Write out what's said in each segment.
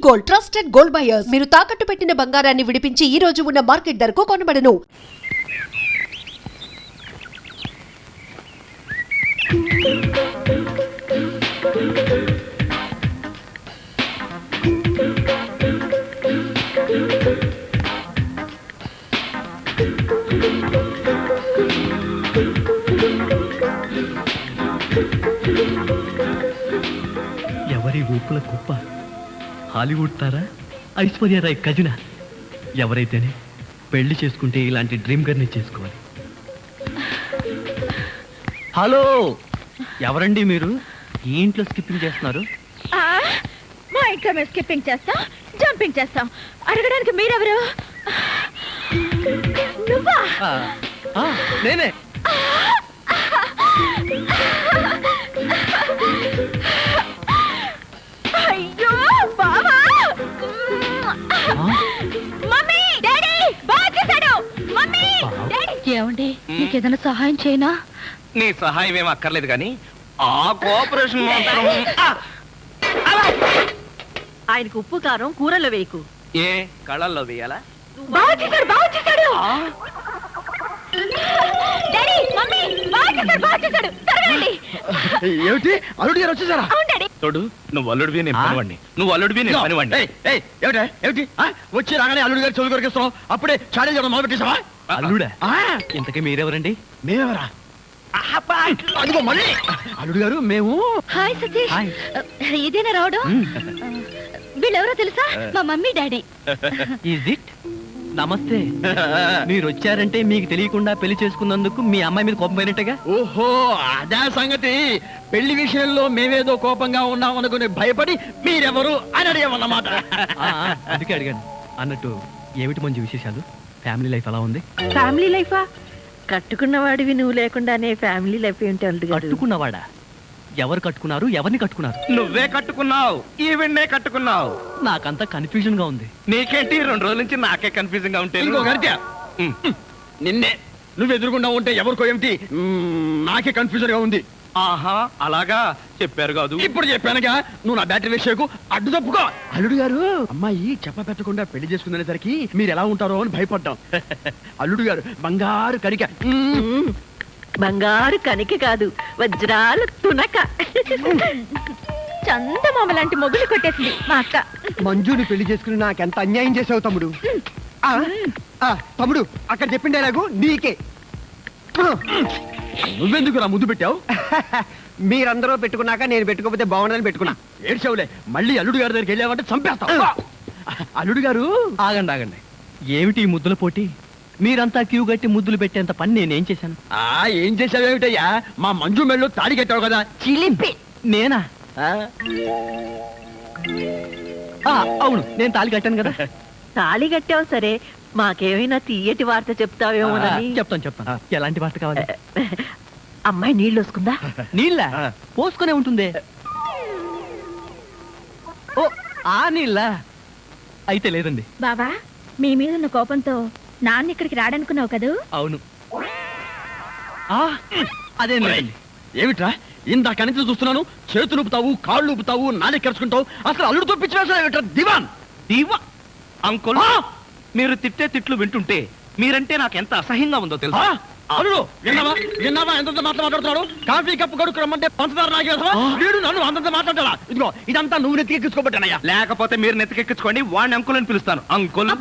Gold, trusted gold buyers. మీరు తాకట్టు పెట్టిన బంగారాన్ని విడిపించి ఈ రోజు ఉన్న మార్కెట్ ధరకు కొనబడను. ఎవరి ఊపుల కుప్ప? హాలీవుడ్ తారా, ఐశ్వర్య రాయ్ కజిన? ఎవరైతేనే పెళ్లి చేసుకుంటే ఇలాంటి డ్రీమ్ గర్ని చేసుకోవాలి. హలో, ఎవరండి మీరు? ఈ ఇంట్లో స్కిప్పింగ్ చేస్తున్నారు? మా ఇంట్లో మేము స్కిప్పింగ్ చేస్తాం, జంపింగ్ చేస్తాం. అడగడానికి మీరెవరు? నువ్వా? నేనే. అయ్యో బావా! మమ్మీ, డాడీ బాగా చేశాడు. Mummy, daddy. ఏమండి, నీకేదైనా సహాయం చేయనా? నీ సహాయం ఏం అక్కర్లేదు కానీ ఆ కోఆపరేషన్ మాత్రం. ఆయనకు ఉప్పు కారం కూరలో వేయకు. ఏ కళ్ళల్లో వేయాలా? బాగా చేశాడు, బాగా చేశాడు. డాడీ, మమ్మీ, బాగా చేశాడు, బాగా చేశాడు. త్వరగా ఏమిటి అల్లుడు గారు వచ్చేసారా? అవును డాడీ. తోడు, నువ్వు అల్లుడివి నేను పనివాడిని, నువ్వు అల్లుడివి నేను పనివాడిని. ఏమిటి వచ్చి రాగానే అల్లుడు గారు చెవులు కొరికిస్తున్నావు? అప్పుడే చాడీ చేయడం మొదలు పెట్టేసావా? అల్లుడా? ఇంతకీ మీరెవరండి? మేమెవరా? అదిగో మళ్ళీ అల్లుడు గారు మేము. హాయ్ సతీష్. హాయ్. ఇదేనా రావడం? వీళ్ళెవరో తెలుసా? మా మమ్మీ డాడీ. Is it? నమస్తే. మీరు వచ్చారంటే మీకు తెలియకుండా పెళ్లి చేసుకున్నందుకు మీ అమ్మాయి మీద కోపం పోయినట్టుగా. ఓహో, అదే సంగతి. పెళ్లి విషయంలో మేమేదో కోపంగా ఉన్నాం అనుకుని భయపడి మీరెవరు అని అడిగామన్నమాట. అందుకే అడిగాను. అన్నట్టు ఏమిటి మంచి విశేషాలు? ఫ్యామిలీ లైఫ్ ఎలా ఉంది? ఫ్యామిలీ లైఫా? కట్టుకున్నవాడివి నువ్వు లేకుండానే ఫ్యామిలీ లైఫ్ ఏంటి అల్లుడు గారు? కట్టుకున్నవాడా? ఎవరు కట్టుకున్నారు? ఎవరిని కట్టుకున్నారు? నువ్వే కట్టుకున్నావు, ఈవెన్నే కట్టుకున్నావు. నాకంతా కన్ఫ్యూజన్ గా ఉంది. నీకేంటి 2 రోజుల నుంచి నాకే కన్ఫ్యూజన్ గా ఉంటే? ఇంకో గరిట నిన్నే నువ్వు ఎదురుకుండా ఉంటే ఎవరికో ఏమిటి నాకే కన్ఫ్యూజన్ గా ఉంది. ఆహా, అలాగా చెప్పారు కాదు. ఇప్పుడు చెప్పానుగా, నువ్వు నా బ్యాటరీ విషయకు అడ్డు తప్పుకో. అల్లుడు గారు, అమ్మాయి చెప్ప పెట్టకుండా పెళ్లి చేసుకునేసరికి మీరు ఎలా ఉంటారో అని భయపడ్డాం. అల్లుడు గారు బంగారు కరిక. బంగారు కనికి కాదు, వజ్రాలు తునక. చందమామ లాంటి మొగులు కొట్టేసింది మా అక్క. మంజుని పెళ్లి చేసుకుని నాకెంత అన్యాయం చేసావు తమ్ముడు. తమ్ముడు, అక్కడ చెప్పిన డైలాగు నీకే. నువ్వెందుకు నా ముద్దు పెట్టావు? మీరందరూ పెట్టుకున్నాక నేను పెట్టుకోకపోతే బాగుండదని పెట్టుకున్నా. ఏడ్చావులే, మళ్ళీ అల్లుడు గారి దగ్గరికి వెళ్ళావంటే చంపేస్తావు. అల్లుడు గారు, ఆగండి ఆగండి. ఏమిటి ఈ ముద్దుల పోటీ? మీరంతా క్యూ కట్టి ముద్దులు పెట్టేంత పని నేనేం చేశాను? ఏం చేసావేమిటయ్యా? మా మంజు మెళ్ళు తాడి కట్టావు కదా. చిలిపి. నేనా? అవును, నేను తాళి కట్టాను కదా. తాళి కట్టావు సరే, మాకేమైనా తీయటి వార్త చెప్తావేమో. చెప్తాను. ఎలాంటి వార్త కావాలి? అమ్మాయి నీళ్ళు వస్తుందా? నీళ్ళ పోసుకునే ఉంటుంది. ఓ, ఆ నీళ్ళ అయితే లేదండి. బాబా, మీ మీద ఉన్న కోపంతో నాన్న ఇక్కడికి రాడనుకున్నావు కదూ? అవును. అదేం లేదండి. ఏమిట్రా ఇందాక నుంచి చూస్తున్నాను, చేతులు ఊపుతావు, కాళ్ళు ఊపుతావు, నాలుగు కరుచుకుంటావు. అసలు అల్లుడుతో పిచ్చి వేసా దివాన్ దీవా అంకుల్, మీరు తిట్టే తిట్లు వింటుంటే మీరంటే నాకు ఎంత అసహ్యంగా ఉందో తెలుసా? అల్లుడు, విన్నావా ఎంత మాట్లాడుతున్నాడు? కాఫీ కప్పు కడుక్కు రమ్మంటే పంచదార నాగేసా? వీడు నన్ను అంతంత మాట్లాడాలా? ఇదిగో ఇదంతా నువ్వు నెత్తికెక్కించుకోబట్టానయ్యా. లేకపోతే మీరు నెత్తికెక్కించుకోండి, వాడిని అంకుల్ అని పిలుస్తాను. అంకుల్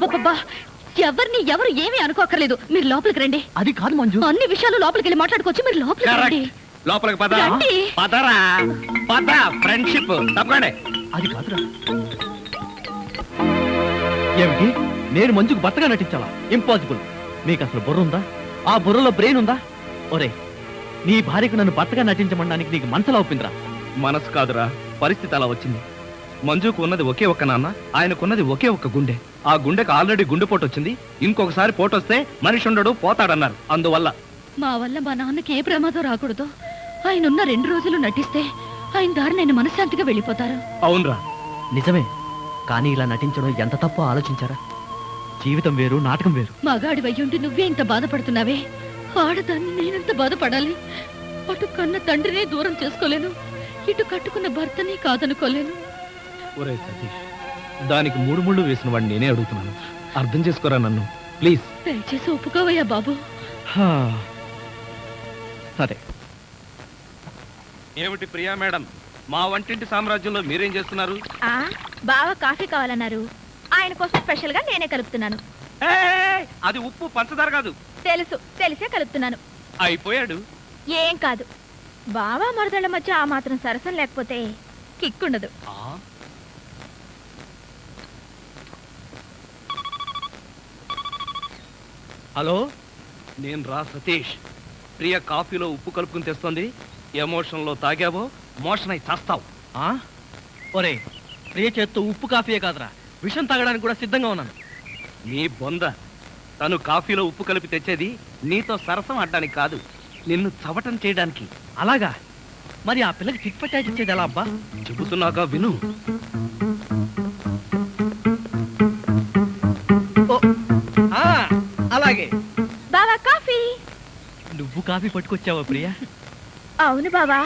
ఎవరిని ఎవరు ఏమీ అనుకోకర్లేదు, మీరు లోపలికి రండి. అది కాదు మంజు, అన్ని విషయాలు లోపలికి వెళ్ళి మాట్లాడుకోవచ్చు. మీరు లోపలికి రండి. లోపలికి పద. రండి. పదరా పద, ఫ్రెండ్షిప్ తప్పకండి. అది కాదురా. ఏమిటి, నేను మంజుకు భర్తగా నటించాలా? ఇంపాసిబుల్. మీకు అసలు బుర్ర ఉందా? ఆ బుర్రలో బ్రెయిన్ ఉందా? ఒరే, నీ భార్యకు నన్ను భర్తగా నటించమనడానికి నీకు మనసులా ఒప్పిందిరా? మనసు కాదురా, పరిస్థితి అలా వచ్చింది. మంజుకు ఉన్నది ఒకే ఒక్క నాన్న, ఆయనకున్నది ఒకే ఒక్క గుండె. ఆ గుండెకు ఆల్రెడీ గుండెపోటు వచ్చింది. ఇంకొకసారి పోటు వస్తే మనిషి ఉండడు, పోతాడన్నారు. అందువల్ల మా వల్ల మా నాన్నకి ఏ ప్రమాదం రాకూడదు. ఆయన ఉన్న 2 రోజులు నటిస్తే ఆయన దారి నేను మనశ్శాంతిగా వెళ్ళిపోతారు. అవునరా, నిజమే. కానీ ఇలా నటించడం ఎంత తప్పో ఆలోచించారా? జీవితం వేరు, నాటకం వేరు. మగాడి వయ్యుండి నువ్వే ఇంత బాధపడుతున్నావే, ఆడదాన్ని నేనెంత బాధపడాలి? అటు కన్న తండ్రినే దూరం చేసుకోలేను, ఇటు కట్టుకున్న భర్తని కాదనుకోలేను. ఒరే సతీష్, దానికి మూడు ముళ్ళు వేసిన వాడిని నేనే అడుగుతున్నాను. అర్థం చేసుకోరా నన్ను ప్లీజ్. దయచేసి ఒప్పుకోవయ్యా బాబు. సరే. ఏమిటి ప్రియా మేడం, మా వంటింటి సామ్రాజ్యంలో మీరేం చేస్తున్నారు? బావ కాఫీ కావాలన్నారు, ఆయన కోసం స్పెషల్ గా నేనే కలుపుతున్నాను. అది ఉప్పు పంచదార కాదు. తెలిసే కలుపుతున్నాను. అయిపోయాడు. ఏం కాదు, బావ మరదళ్ళ మధ్య ఆ మాత్రం సరసం లేకపోతే కిక్కుండదు. హలో, నేను రా సతీష్. ప్రియ కాఫీలో ఉప్పు కలుపుకుని తెస్తోంది. ఎమోషన్ లో తాగావో మోషన్ అయి చేస్తావు. ఒరే, ప్రియ చేత్తో ఉప్పు కాఫీయే కాదురా, విషం తాగడానికి కూడా సిద్ధంగా ఉన్నాను. నీ బొంద. తను కాఫీలో ఉప్పు కలిపి తెచ్చేది నీతో సరసం ఆడడానికి కాదు, నిన్ను చవటం చేయడానికి. అలాగా? మరి ఆ పిల్లకి చిట్ పట్టాచి ఇచ్చేది ఎలా అబ్బా? చెబుతున్నాగా విను. అలాగే. బావా కాఫీ. నువ్వు కాఫీ పట్టుకొచ్చావా ప్రియా? అవును బావా,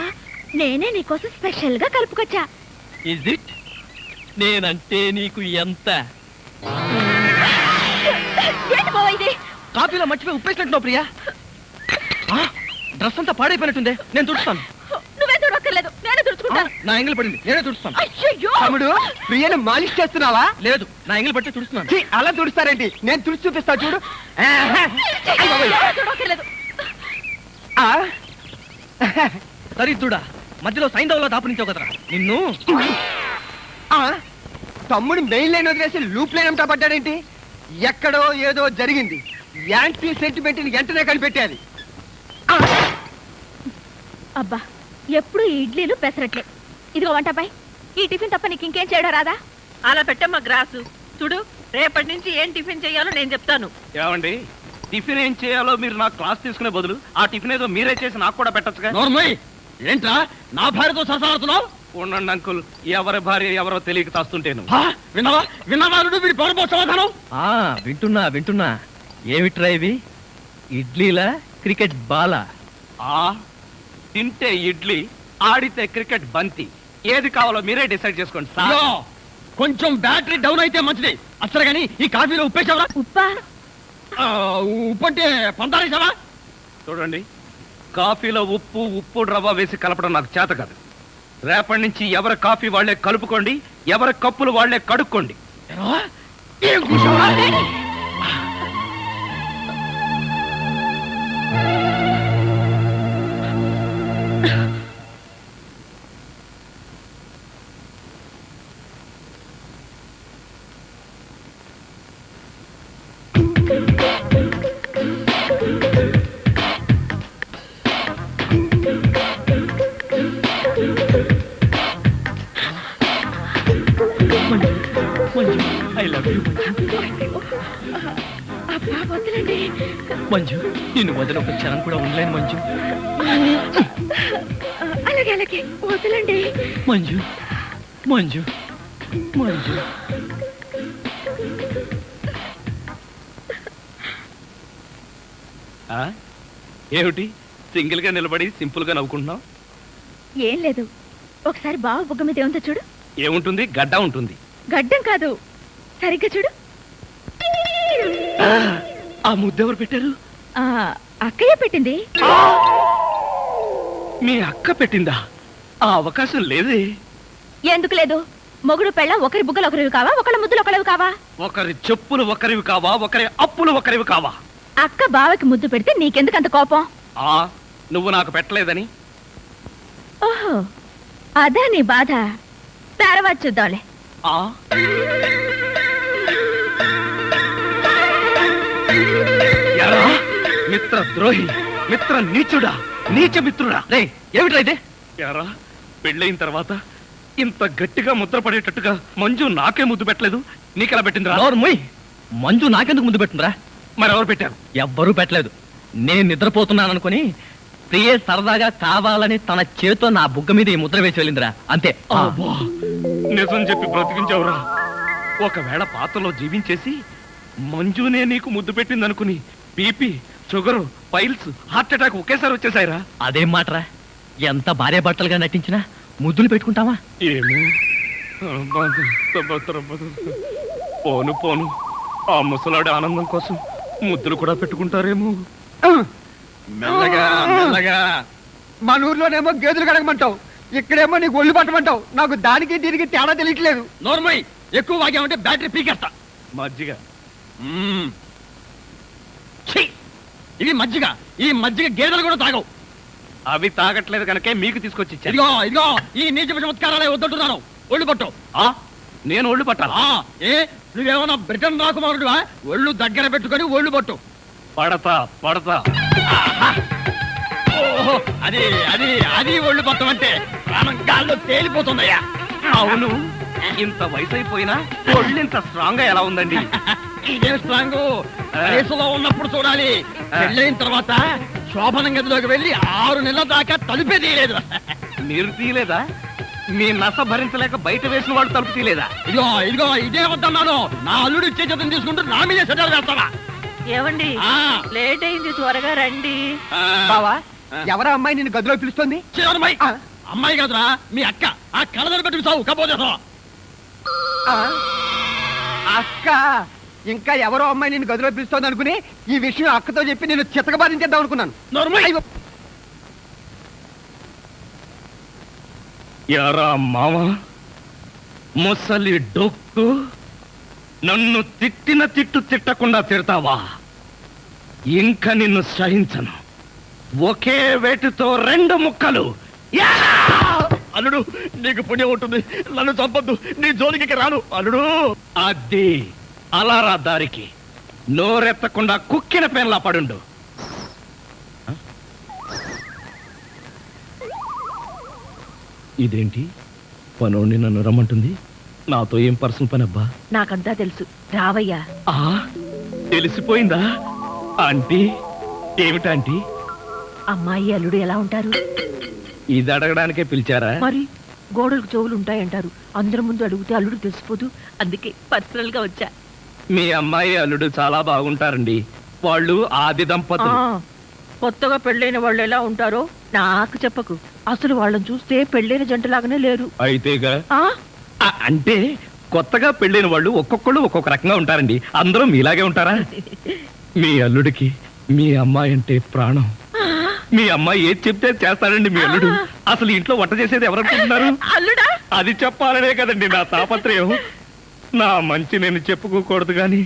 నేనే నీకోసం స్పెషల్ గా కలుపుకొచ్చా. Is it? నేనంటే నీకు ఎంత? ఏంటి బావా ఇది? కాఫీలో మర్చిపోయి ఉప్పేసినట్టున్నావు ప్రియా. డ్రెస్ అంతా పాడైపోయినట్టుందే, నేను తుడుస్తాను. నువ్వే తుడవక్కర్లేదు, నేనే తుడుచుకుంటాను. నా ఎంగిల్ పడింది, నేనే తుడుస్తాను. అయ్యయ్యో! తమ్ముడు, ప్రియను మాలిష్ చేస్తున్నావా? లేదు, నా ఎంగిల్ పట్టి తుడుస్తున్నాను. ఛీ, అలా తుడుస్తారేంటి? నేను తుడిచి చూపిస్తా చూడు. ఎవరు తుడవక్కర్లేదు. ఆ, దరిద్రుడా, మధ్యలో సైంధవ్లో దాపునించావు కదరా నిన్ను. ఆ, తమ్ముడు మెయిన్ లైన్ వదిలేసి లూప్ లైన్ అంతా పడ్డాడేంటి? ఎక్కడో ఏదో జరిగింది. యాంటీ సెంటిమెంట్ వెంటనే కనిపెట్టాలి. అబ్బా, ఎప్పుడు ఈ ఇడ్లీలు పెసరట్లే. ఇదిగో వంటపై ఈ టిఫిన్ తప్ప నీకు ఇంకేం చేయడం రాదా? అలా పెట్టమ్మా గ్రాసు. చూడు, రేపటి నుంచి ఏం టిఫిన్ చేయాలో నేను చెప్తాను. ఏమండి, టిఫిన్ ఏం చేయాలో మీరు నాకు క్లాస్ తీసుకునే బదులు ఆ టిఫిన్ ఏదో మీరే చేసి నాకు కూడా పెట్టచ్చుగా. నోర్మయ్, ఏంట్రా నా భార్యతో సరసాడుతున్నావు? ఉండండి అంకుల్, ఎవరి భార్య ఎవరో తెలియక తాస్తుంటేను. విన్నావా వీడి పౌరపో సమాధానం? వింటున్నా. ఏమిట్రా ఇవి? ఇడ్లీలా క్రికెట్ బాలా? తింటే ఇడ్లీ, ఆడితే క్రికెట్ బంతి. ఏది కావాలో మీరే డిసైడ్ చేసుకోండి సార్. కొంచెం బ్యాటరీ డౌన్ అయితే మంచిది. అసలు గాని ఈ కాఫీలో ఉప్పేసావరా? ఉప్పా? ఉప్పు అంటే పందారేసావా? చూడండి, కాఫీలో ఉప్పు రవ్వ వేసి కలపడం నాకు చేత కాదు. రేపటి నుంచి ఎవరి కాఫీ వాళ్లే కలుపుకోండి, ఎవరి కప్పులు వాళ్లే కడుక్కోండి. ఏం కూర్చోవా? I love you Manju. నిన్ను వదిలి ఒక క్షణం కూడా ఉండలేను మంజు. అలాగే వదలండి. మంజు. ఏమిటి సింగిల్ గా నిలబడి సింపుల్ గా నవ్వుకుంటున్నావు? ఏం లేదు, ఒకసారి బావ బుగ్గ మీద ఏముందో చూడు. ఏముంటుంది? గడ్డ ఉంటుంది. గడ్డం కాదు, సరిగ్గా చూడు. ఆ ముద్దెవరు పెట్టారు? అక్కయ్య పెట్టింది. మీ అక్క పెట్టిందా? ఆ అవకాశం లేదే. ఎందుకు లేదు? మొగుడు పెళ్ళ ఒకరి బుగ్గలు ఒకరివి కావా, ఒకళ్ళ ముద్దులు ఒకరివి కావా? ఒకరి చెప్పులు ఒకరివి కావా, ఒకరి అప్పులు ఒకరివి కావా? అక్క బావకి ముద్దు పెడితే నీకెందుకంత కోపం? నువ్వు నాకు పెట్టలేదని. ఓహో, అదా నీ బాధ. తర్వాత చూద్దాంలే. మిత్ర ద్రోహి, మిత్ర నీచుడా, నీచ మిత్రుడా. రే, ఏమిట్రా ఇదే? యారా, పెళ్ళైన తర్వాత ఇంత గట్టిగా ముద్ర పడేటట్టుగా మంజు నాకే ముద్దు పెట్టలేదు, నీకెలా పెట్టిందిరా? మంజు నాకెందుకు ముద్దు పెట్టిందిరా? మరెవరు పెట్టారు? ఎవ్వరూ పెట్టలేదు. నేను నిద్రపోతున్నాను అనుకుని ప్రియే సరదాగా కావాలని తన చేతితో నా బుగ్గ మీద ఈ ముద్ర వేసి వెళ్ళిందిరా, అంతే. నిజం చెప్పి బ్రతికించావురా. ఒకవేళ పాత్రలో జీవించేసి మంజునే నీకు ముద్దు పెట్టింది అనుకుని BP, sugar, piles, heart attack ఒకేసారి వచ్చేసాయిరా. అదేం మాటరా? ఎంత భార్య భర్తలుగా నటించినా ముద్దులు పెట్టుకుంటావా? ఏమో, పోను పోను ఆ ముసలాడి ఆనందం కోసం ముద్దులు కూడా పెట్టుకుంటారేమో. మెల్లగా మెల్లగా. మన ఊర్లోనేమో గేదెలు కడగమంటావు, ఇక్కడేమో నీకు ఒళ్ళు పట్టమంటావు. నాకు దానికి దీనికి తేడా తెలియట్లేదు. నోర్మై, ఎక్కువ వాగామంటే బ్యాటరీ పీకేస్తా. మజ్జిగ. ఛీ! ఇవి మజ్జిగ. ఈ మజ్జిగ గేదెలు కూడా తాగవు. అవి తాగట్లేదు కనుకే మీకు తీసుకొచ్చి ఇచ్చాను. ఇదిగో ఇదిగో, ఈ నీచ చమత్కారాలే వద్దంటున్నాను. ఒళ్ళు పట్టు. నేను ఒళ్ళు పట్టాలా? ఏ నువ్వేమన్నా బ్రిటన్ రాకుమారుడువా? ఒళ్ళు దగ్గర పెట్టుకొని ఒళ్ళు పట్టు. పడతా పడతా. ఓహో, అది అది అది ఒళ్ళు పట్టం అంటే ప్రాణం గాల్లో తేలిపోతుందయ్యా. అవును, ఇంత వయసు అయిపోయినా ఒళ్ళు ఇంత స్ట్రాంగ్ గా ఎలా ఉందండి? ఇదేం స్ట్రాంగ్? వయసులో ఉన్నప్పుడు చూడాలి. పెళ్ళైన తర్వాత శోభనం గదిలోకి వెళ్ళి 6 నెలల దాకా తలుపే తీయలేదు. మీరు తీయలేదా? మీ నస భరించలేక బయట వేసిన వాడు తలుపు తీయలేదా? ఇదిగో ఇదిగో, ఇదే వద్దన్నాను. నా అల్లుడు ఇచ్చే చేతం తీసుకుంటూ నా మీదే సెటల్ వేస్తావా? ఏమండి ఆ. లేట్ అయింది, త్వరగా రండి. బావా, ఎవరా అమ్మాయి నిన్ను గదిలో పిలుస్తోంది? చివరమ్మాయి. అమ్మాయి కాదురా, మీ అక్క. ఆ కళ్ళదర పెట్టి సావు కపోతేసావా? అక్క, ఇంకా ఎవరో అమ్మాయి నిన్ను గదిలో పిలుస్తోంది అనుకుని ఈ విషయం అక్కతో చెప్పి నేను చితకబాధించేద్దాం అనుకున్నాను. నోర్మై. యారా మామ, ముసలి డొక్కు, నన్ను తిట్టిన తిట్టు తిట్టకుండా తిడతావా? ఇంకా నిన్ను సహించను. ఒకే వేటితో 2 ముక్కలు. యా! అల్లుడు, నీకు పుణ్యం ఉంటుంది. నన్ను చంపొద్దు. నీ జోలికి రాను అల్లుడు. అది అలారా దారికి. నోరెత్తకుండా కుక్కిన పెన్లా పడుండు. ఇదేంటి పనోడిని నన్ను రమ్మంటుంది? నాతో ఏం పర్సనల్ పని అబ్బా? నాకంతా తెలుసు, రావయ్యా. తెలిసిపోయిందా ఆంటీ? ఏమిటాంటీ? అమ్మాయి అల్లుడు ఎలా ఉంటారు? ఇది అడగడానికే పిలిచారా? మరి గోడలకు చెవులు ఉంటాయంటారు. అందరి ముందు అడిగితే అల్లుడు తెలిసిపోదు. అందుకే పర్సనల్ గా వచ్చా. మీ అమ్మాయి అల్లుడు చాలా బాగుంటారండి. వాళ్ళు ఆది దంపతులు. కొత్తగా పెళ్ళైన వాళ్ళు ఎలా ఉంటారో నాకు చెప్పకు. అసలు వాళ్ళని చూస్తే పెళ్ళైన జంటలాగానే లేరు. అయితేగా అంటే కొత్తగా పెళ్ళైన వాళ్ళు ఒక్కొక్కళ్ళు ఒక్కొక్క రకంగా ఉంటారండి. అందరూ మీలాగే ఉంటారా? మీ అల్లుడికి మీ అమ్మాయి అంటే ప్రాణం. మీ అమ్మాయి ఏది చెప్తే చేస్తాడండి మీ అల్లుడు. అసలు ఇంట్లో వంట చేసేది ఎవరనుకుంటున్నారు? అల్లుడా? అది చెప్పాలనే కదండి నా తాపత్రయం. నా మంచి నేను చెప్పుకోకూడదు గాని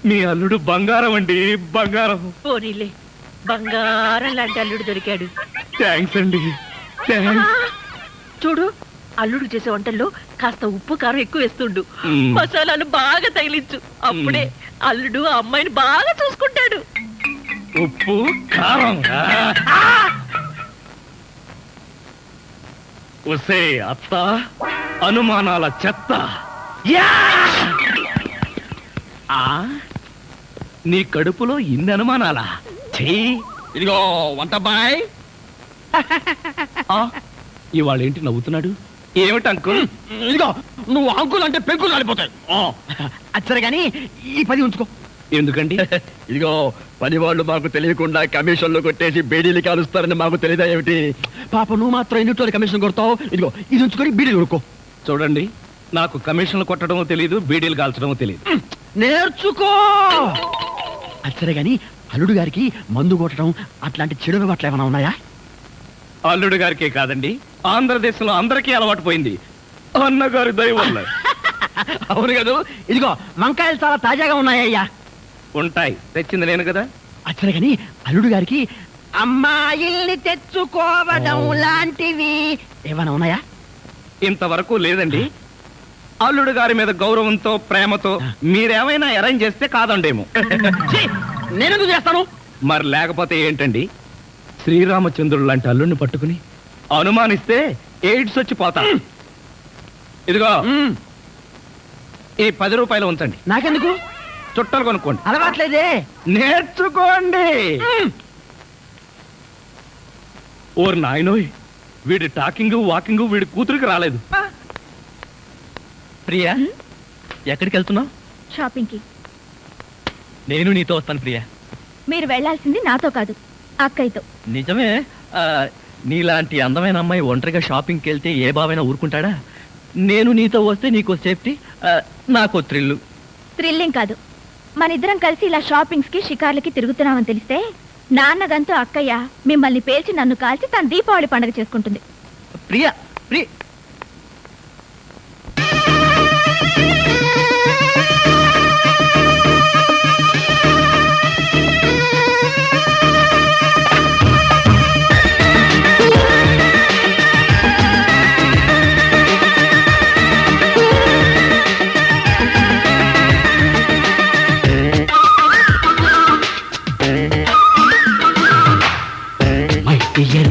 మీ అల్లుడు బంగారం అండి, బంగారం. పోనీలే, బంగారం లాంటి అల్లుడు దొరికాడు. థ్యాంక్స్ అండి, థ్యాంక్స్. చూడు, అల్లుడు చేసే వంటల్లో కాస్త ఉప్పు కారం ఎక్కువ వేస్తుండు. మసాలాలు బాగా తగిలించు. అప్పుడే అల్లుడు ఆ అమ్మాయిని బాగా చూసుకుంటాడు. ఉప్పు కారం. ఒసే అత్త, అనుమానాల చెత్త. నీ కడుపులో ఇన్ని అనుమానాలా? ఇదిగో వంట బాయ్. ఇవాళ ఏంటి నవ్వుతున్నాడు? ఏమిటి అంకుల్? ఇదిగో, నువ్వు అంకుల్ అంటే పెంకులు రాలిపోతాయి. అచ్చరే గాని ఈ 10 ఉంచుకో. ఎందుకండి? ఇదిగో, పని వాళ్ళు మాకు తెలియకుండా కమిషన్లు కొట్టేసి బేడీలు కాలుస్తారని మాకు తెలియదా ఏమిటి? పాప నువ్వు మాత్రం ఎన్నిట్లో కమిషన్ కొడతావు. ఇదిగో, ఇది ఉంచుకొని బీడీలు కొనుక్కో. చూడండి, నాకు కమిషన్లు కొట్టడం తెలియదు, బీడీలు కాల్చడం తెలియదు. నేర్చుకో. అచ్చరే గాని అల్లుడు గారికి మందు కొట్టడం అట్లాంటి చెడు అలవాట్లు ఏమైనా ఉన్నాయా? అల్లుడు గారికే కాదండి, ఆంధ్రదేశంలో అందరికీ అలవాటు పోయింది. అన్నగారి దయ వల్ల. అవును కదా. ఇదిగో వంకాయలు చాలా తాజాగా ఉన్నాయ్యా. ఉంటాయి, తెచ్చింది నేను కదా. అచ్చరే గాని అల్లుడు గారికి అమ్మాయిల్ని తెచ్చుకోవడం లాంటివి ఏమైనా ఉన్నాయా? ఇంతవరకు లేదండి. అల్లుడు గారి మీద గౌరవంతో ప్రేమతో మీరేమైనా అరేంజ్ చేస్తే కాదండేమో. నేనెందుకు చేస్తాను? మరి లేకపోతే ఏంటండి? శ్రీరామచంద్రుడు లాంటి అల్లుడిని పట్టుకుని అనుమానిస్తే ఎయిడ్స్ వచ్చి పోతా. ఇదిగో, ఈ 10 రూపాయలు ఉంచండి. నాకెందుకు? చుట్టలు కొనుక్కోండి. అలవాట్లేదే. నేర్చుకోండి. ఓర్ నాయనోయ్, వీడి టాకింగ్ వాకింగ్ వీడి కూతురికి రాలేదు. ప్రియా, ఎక్కడికి వెళ్తున్నావు? షాపింగ్ కి. నేను నీతో వస్తాను ప్రియా. మీరు వెళ్ళాల్సింది నాతో కాదు, అక్కయ్యతో. నిజమే. నీలాంటి అందమైన అమ్మాయి ఒంటరిగా షాపింగ్కి వెళ్తే ఏ బావైనా ఊరుకుంటాడా? నేను నీతో వస్తే నీకో సేఫ్టీ, నాకో థ్రిల్లు. థ్రిల్లింగ్ కాదు, మన ఇద్దరం కలిసి ఇలా షాపింగ్స్ కి షికార్లకి తిరుగుతున్నామని తెలిస్తే నాన్నగంతూ అక్కయ్య మిమ్మల్ని పేల్చి నన్ను కాల్చి తన దీపావళి పండుగ చేసుకుంటుంది. ప్రియా, ప్రియ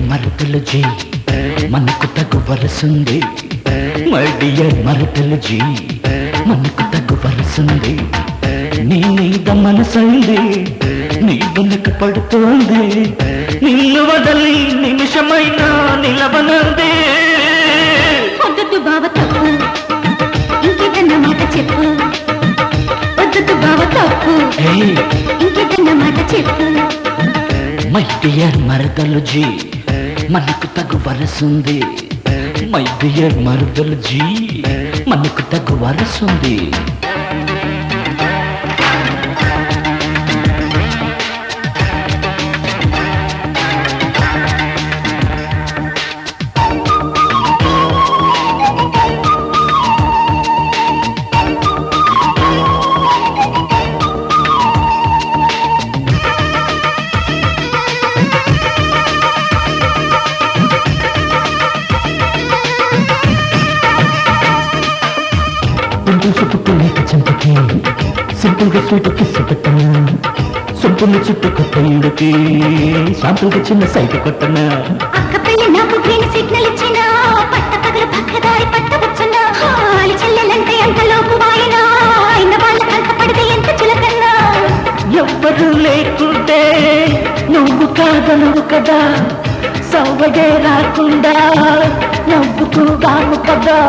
మరతలు జీ మనకు తగు వరసుంది, మై డియర్ మరతలు జీ మనకు తగు వరసుంది. నీ మీద మనసైంది, నీ వెనక పడుతోంది, నిన్ను వదలి నిమిషమైనా నిలవనంది. వద్దు బావ తప్పు, ఇంకేదన్న మాట చెప్పు. వద్దు బావ తప్పు, ఇంకేదన్న మాట చెప్పు. మై డియర్ మరదలు జీ మనకు తగు వరసుంది, మై డియర్ మరదలు జీ మనకు తగు వరసుంది. సింపుల్గా స్వీట్ కిస్ పెట్టనా, సొంపుని చుట్టూ కొత్తకి శాంపుల్గా చిన్న సైట్ కొట్టనా. అక్క పెళ్లి నాకు గ్రీన్ సిగ్నల్ ఇచ్చిన పట్ట పగలు పక్కదారి పట్టవచ్చునా. హాలి చెల్లెలంటే అంతలోపు వాయినా అయిన వాళ్ళ కంట పడితే ఎంత చులకన్నా. ఎవ్వరు లేకుంటే నువ్వు కాదనవు కదా, సవ్వడే రాకుండా నవ్వుకుగాను కదా.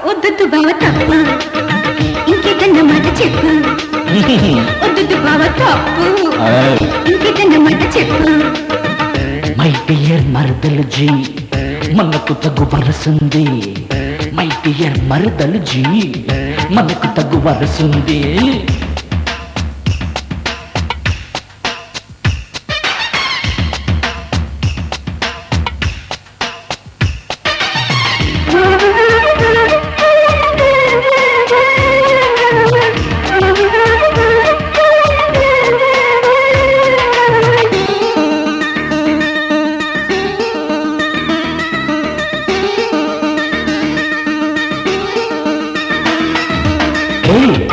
వద్దు బావ తప్పు, ఇంకేదన్న మాట చెప్పు. వద్దు బావ తప్పు, ఇంకేదన్న మాట చెప్పు. మై డియర్ మరదలు జీ మనకు తగు వరసుంది, మై డియర్ మరదలు జీ మనకు తగు వరసుంది.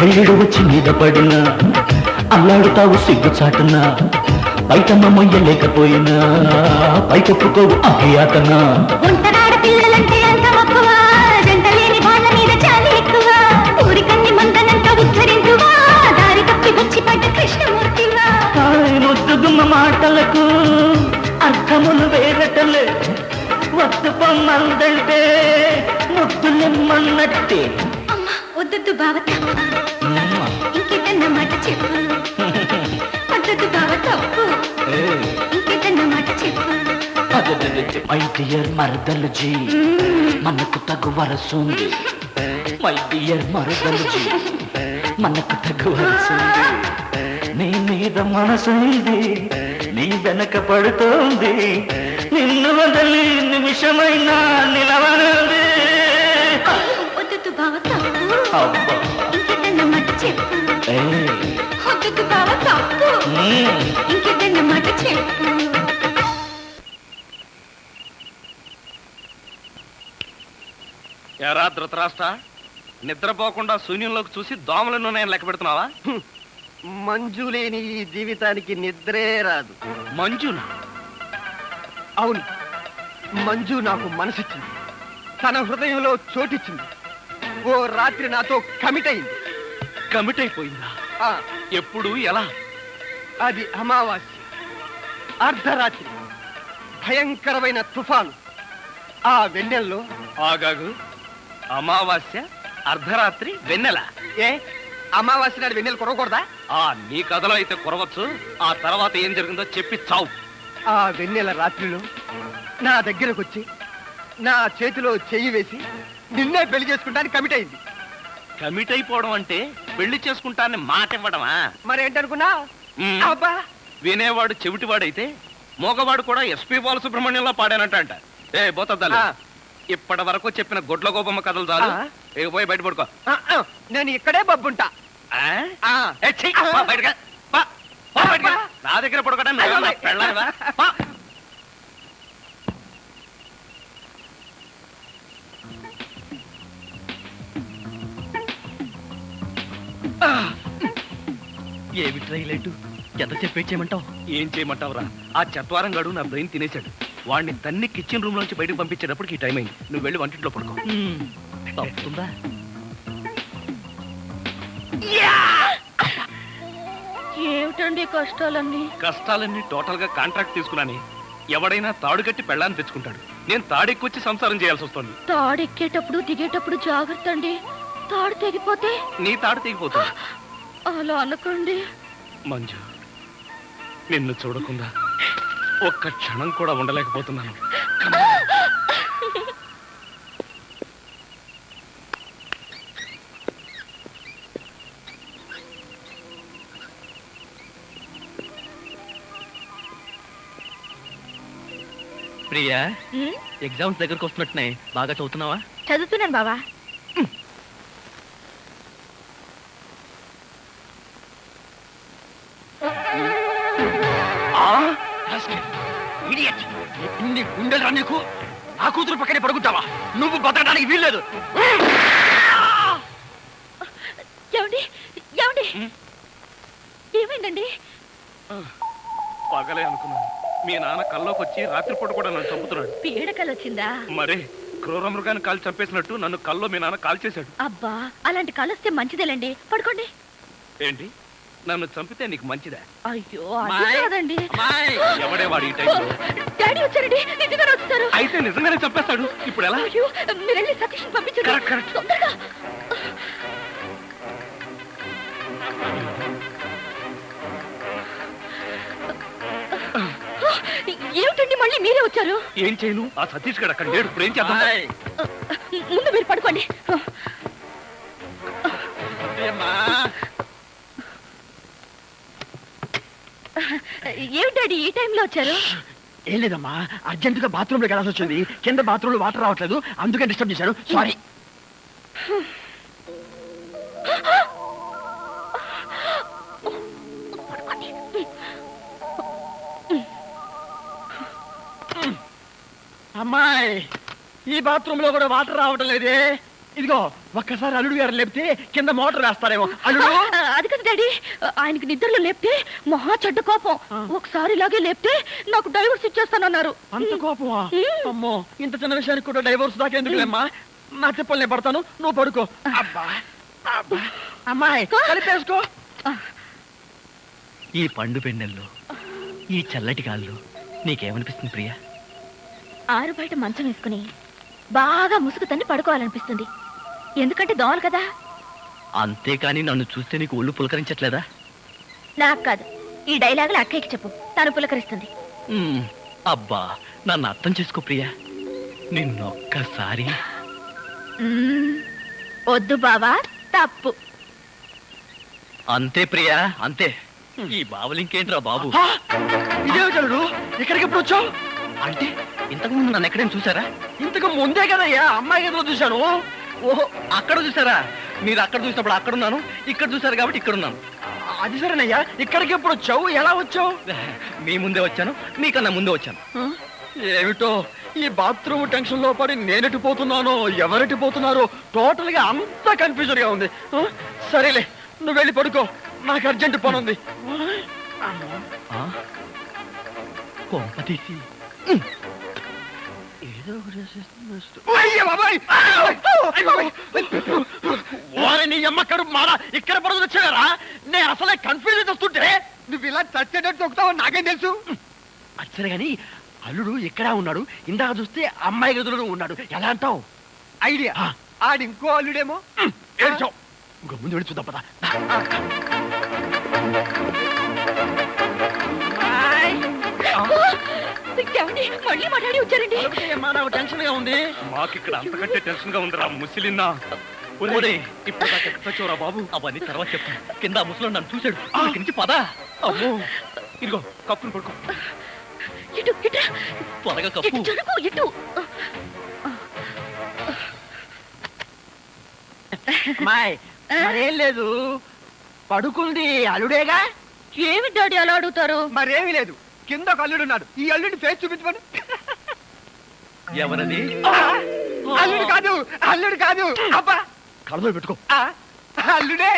పెళ్ళిడు వచ్చి మీద పడినా అల్లాడుతావు సిగ్గు చాటునా, బయటమ్మ మొయ్యలేకపోయినా పైకెప్పుకోవు అభియాతనా. ఒంటరాడ పిల్లలంటే అంత మక్కువ, జంట లేని వాళ్ళ మీద చాలి ఎక్కువ. ఊరికన్ని మందనంత ఉద్ధరించువా, దారి తప్పి వచ్చి పడ్డ కృష్ణమూర్తివా. ముద్దుగుమ్మ మాటలకు అర్థములు వేరటలే, వద్దు పొమ్మందంటే ముద్దులెమ్మన్నట్టే. వద్దు బావ తప్పు, ఇంకేదన్న మాట చెప్పు. వద్దు బావ తప్పు, ఇంకేదన్న మాట చెప్పు. మై డియర్ మరదలు జీ మనకు తగు వరసుంది, మై డియర్ మరదలు జీ మనకు తగు వరసుంది. నీ మీద మనసైంది, నీ వెనక పడుతోంది, నిన్ను వదలి నిమిషమైనా నిలవనంది. వద్దు బావ తప్పు, అబ్బా ఇంకేదన్న మాట చెప్పు. వద్దు బావ తప్పు, ఇంకేదన్న మాట చెప్పు. ఎరా ధృతరాష్ట్ర, నిద్రపోకుండా శూన్యంలోకి చూసి దోమలను నేను లెక్క పెడుతున్నావా? మంజు లేని ఈ జీవితానికి నిద్రే రాదు. మంజునా? అవును, మంజు నాకు మనసిచ్చింది, తన హృదయంలో చోటిచ్చింది. ఓ రాత్రి నాతో కమిట్ అయింది. కమిట్ అయిపోయిందా? ఎప్పుడు, ఎలా? అది అమావాస్య, అర్ధరాత్రి, భయంకరమైన తుఫాను. ఆ వెన్నెల్లో ఆగాగు. అమావాస్య, అర్ధరాత్రి, వెన్నెల. ఏ అమావాస్య నాడు వెన్నెల కురవకూడదా? నీ కథలో అయితే కురవచ్చు. ఆ తర్వాత ఏం జరిగిందో చెప్పి చావు. ఆ వెన్నెల రాత్రిలో నా దగ్గరకు వచ్చి నా చేతిలో చెయ్యి వేసి నిన్నే పెళ్లి చేసుకుంటానికి కమిట్ అయింది. కమిట్ అయిపోవడం అంటే పెళ్లి చేసుకుంటానని మాట ఇవ్వడమా? మరేంటనుకున్నా? అబ్బా వినేవాడు చెవిటివాడైతే మోగవాడు కూడా ఎస్పి బాలసుబ్రహ్మణ్యంలో పాడానంట. ఏ బోతద్దాలు, ఇప్పటి వరకు చెప్పిన గొడ్ల గోపమ్మ కథలు చాలు. పోయి బయట పడుకో. నేను ఇక్కడే బబ్బుంటా. నా దగ్గర పడుకోవడం పెళ్ళావా? ఏమి ట్రైలేటు ఎంత చెప్పేయమంటావు? ఏం చేయమంటావురా? ఆ చత్వారం గడు నా బ్రెయిన్ తినేశాడు. వాడిని తన్ని కిచెన్ రూమ్ నుంచి బయటకు పంపించేటప్పటికి ఈ టైం అయింది. నువ్వు వెళ్ళి వంటింట్లో పడుకో. తప్పుతుందా? ఏమిటండి కష్టాలన్నీ? కష్టాలన్నీ టోటల్ గా కాంట్రాక్ట్ తీసుకున్నాని. ఎవడైనా తాడు కట్టి పెళ్ళాన్ని తెచ్చుకుంటాడు. నేను తాడెక్కొచ్చి సంసారం చేయాల్సి వస్తుంది. తాడెక్కేటప్పుడు దిగేటప్పుడు జాగ్రత్త అండి. తాడు తెగిపోతే నీ తాడు తెగిపోతుంది. అలా అనకండి. మంజు, నిన్ను చూడకుండా ఒక్క క్షణం కూడా ఉండలేకపోతున్నాను. ప్రియా, ఎగ్జామ్స్ దగ్గరకు వస్తున్నట్టున్నాయి. బాగా చదువుతున్నావా? చదువుతున్నాను బావా. ఇన్ని గుండెలరా నీకు? నా కూతురు పక్కనే పడుకుంటావా? నువ్వు బతకడానికి వీల్లేదు. ఏమండి ఏమండి ఏమైందండి? పగలే అనుకున్నాను. మీ నాన్న కల్లోకి వచ్చి రాత్రిపూట కూడా నన్ను చంపుతున్నాడు. పీడకలు వచ్చిందా? మరే క్రూర మృగాన్ని కాల్ చంపేసినట్టు నన్ను కల్లో మీ నాన్న కాల్ చేశాడు. అబ్బా, అలాంటి కలొస్తే మంచిదేలండి. పడుకోండి. ఏంటి, నన్ను చంపితే నీకు మంచిదా? అయ్యో అది కాదండి. ఎవడే వాడు ఈ టైంలో? డాడీ వచ్చారండి. నిజంగానే వచ్చారు. అయితే నిజంగానే చంపేస్తాడు. ఇప్పుడు ఎలా? అయ్యో, మీరు వెళ్ళి సతీష్ పంపించండి. కరెక్ట్. తొందరగా. ఏమిటండి మళ్ళీ మీరే వచ్చారు? ఏం చేయను? ఆ సతీష్ గడు అక్కడ లేడు. ఇప్పుడు ఏం చేద్దాం? ముందు మీరు పడుకోండి. ఏమిటండి ఈ టైంలో వచ్చారు? ఏం లేదమ్మా, అర్జెంటుగా బాత్రూమ్ లోకి వెళ్ళాల్సి వచ్చింది. కింద బాత్రూమ్ లో వాటర్ రావట్లేదు, అందుకే డిస్టర్బ్ చేశాను. సారీ. అమ్మాయి, ఈ బాత్రూమ్ లో కూడా వాటర్ రావటం లేదే. ఇదిగో ఒక్కసారి అల్లుడు గారు లేపితే కింద మోటార్ వేస్తారేమో. అల్లుడు, అది కదా డాడీ, ఆయనకి నిద్రలో లేపితే మహా చెడ్డ కోపం. ఒకసారి ఇలాగే లేపితే నాకు డైవర్స్ ఇచ్చేస్తానన్నారు. అంత కోపమా? అమ్మో, ఇంత చిన్న విషయానికి కూడా డైవోర్స్ దాకా ఎందుకులేమ్మా? నా చెప్పలు నేను పడతాను, నువ్వు పడుకో. అబ్బా అబ్బా, అమ్మాయి కలిపేసుకో. ఈ పండు పెన్నెల్లో, ఈ చల్లటి గాల్లో నీకేమనిపిస్తుంది ప్రియా? ఆరు బయట మంచం వేసుకుని బాగా ముసుగు తన్ని పడుకోవాలనిపిస్తుంది. ఎందుకంటే దోమలు కదా. అంతేకాని నన్ను చూస్తే నీకు ఒళ్ళు పులకరించట్లేదా? నాకు కాదు, ఈ డైలాగులు అక్కయ్యకి చెప్పు, తను పులకరిస్తుంది. అబ్బా, నన్ను అర్థం చేసుకో ప్రియా. నిన్నొక్కసారి. వద్దు బావా, తప్పు. అంతే ప్రియా, అంతే. ఈ బావులు ఇంకేంట్రా బాబు? ఇదే చలుడు, ఇక్కడికి ఎప్పుడు వచ్చావు? అంటే ఇంతకు ముందు నన్ను ఎక్కడైనా చూసారా? ఇంతకు ముందే కదయ్యా అమ్మాయి గదిలో చూశాను. ఓహో, అక్కడ చూసారా? మీరు అక్కడ చూసినప్పుడు అక్కడున్నాను, ఇక్కడ చూసారు కాబట్టి ఇక్కడున్నాను. అది సరేనయ్యా, ఇక్కడికి ఎప్పుడు వచ్చావు? ఎలా వచ్చావు? మీ ముందే వచ్చాను, మీకన్నా ముందే వచ్చాను. ఏమిటో ఈ బాత్రూమ్ టెన్షన్ లో పడి నేనెటు పోతున్నానో ఎవరెటు పోతున్నారో టోటల్ గా అంతా కన్ఫ్యూజన్ గా ఉంది. సరేలే, నువ్వు వెళ్ళి పడుకో, నాకు అర్జెంట్ పని ఉంది. కొంప తీసి ఏదో నీ అమ్మ కడుపు మారా, ఇక్కడ పడుతుంది వచ్చారా? నేను అసలే కన్ఫ్యూజన్ వస్తుంటే నువ్వు ఇలా చచ్చేటట్టు తొక్కుతావు నాకేం తెలుసు. అచ్చరే గాని అల్లుడు ఎక్కడా ఉన్నాడు? ఇందాక చూస్తే అమ్మాయి గదిలో ఉన్నాడు. ఎలా అంటావు? ఐడియా, ఆడి ఇంకో అల్లుడేమో. ఏడ్చావు, ఇంకో ముందు వెళ్ళి చూద్దాం పదా. ఏమండి? మళ్ళీ మా డాడీ వచ్చారండి. ఏమ్మా, నాకు టెన్షన్ గా ఉంది. మాకిక్కడ అంతకంటే టెన్షన్ గా ఉందిరా ముసిలిన్నా. ఒరే ఇప్పుడు దాకా ఎక్కడ వచ్చావురా బాబు? అవన్నీ తర్వాత చెప్తాను. కింద ఆ ముసలో నన్ను చూశాడు. ఇక్కడి నుంచి పదా. అమ్మో ఇదిగో కప్పును పడుకో. ఇటు ఇటు త్వరగా కప్పు. ఇటు జరుగు ఇటు. అమ్మాయి మరేం లేదు, పడుకుంది అల్లుడేగా. ఏమి డాడీ అలా అడుగుతారు? మరేమీ లేదు, కింద ఒక అల్లుడు ఉన్నాడు. ఈ అల్లుడిని ఫేస్ చూపించమని. ఎవరది? అల్లుడు కాదు, అల్లుడు కాదు. అబ్బా, కళ్ళలో పెట్టుకో. అల్లుడే.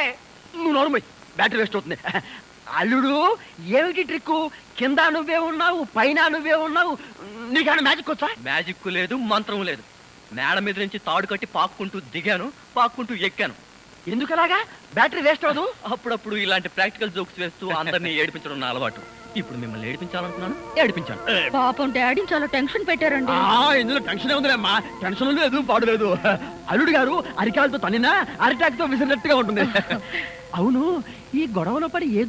నువ్వు నోరుమై, బ్యాటరీ వేస్ట్ అవుతుంది. అల్లుడు ఏమిటి ట్రిక్కు? కింద నువ్వే ఉన్నావు, పైన నువ్వే ఉన్నావు. నీకేమైనా మ్యాజిక్ వచ్చా? మ్యాజిక్ లేదు, మంత్రం లేదు. మేడ మీద నుంచి తాడు కట్టి పాక్కుంటూ దిగాను, పాక్కుంటూ ఎక్కాను. ఎందుకలాగా? బ్యాటరీ వేస్ట్ అవదు. అప్పుడప్పుడు ఇలాంటి ప్రాక్టికల్ జోక్స్ వేస్తూ అందరినీ ఏడిపించడం నా అలవాటు. ఇప్పుడు మిమ్మల్ని ఏడిపించాలనుకున్నాను, ఏడిపించాను. పాపం డాడీని చాలా టెన్షన్ పెట్టారండి. ఇందులో టెన్షన్ ఉందిలేమ్మా. టెన్షన్ లేదు, పాడు లేదు. అల్లుడు గారు అరికాలతో తనినా అరిటాక్తో విసిరినట్టుగా ఉంటుంది. అవును, ఈ గొడవలో పడి ఏదో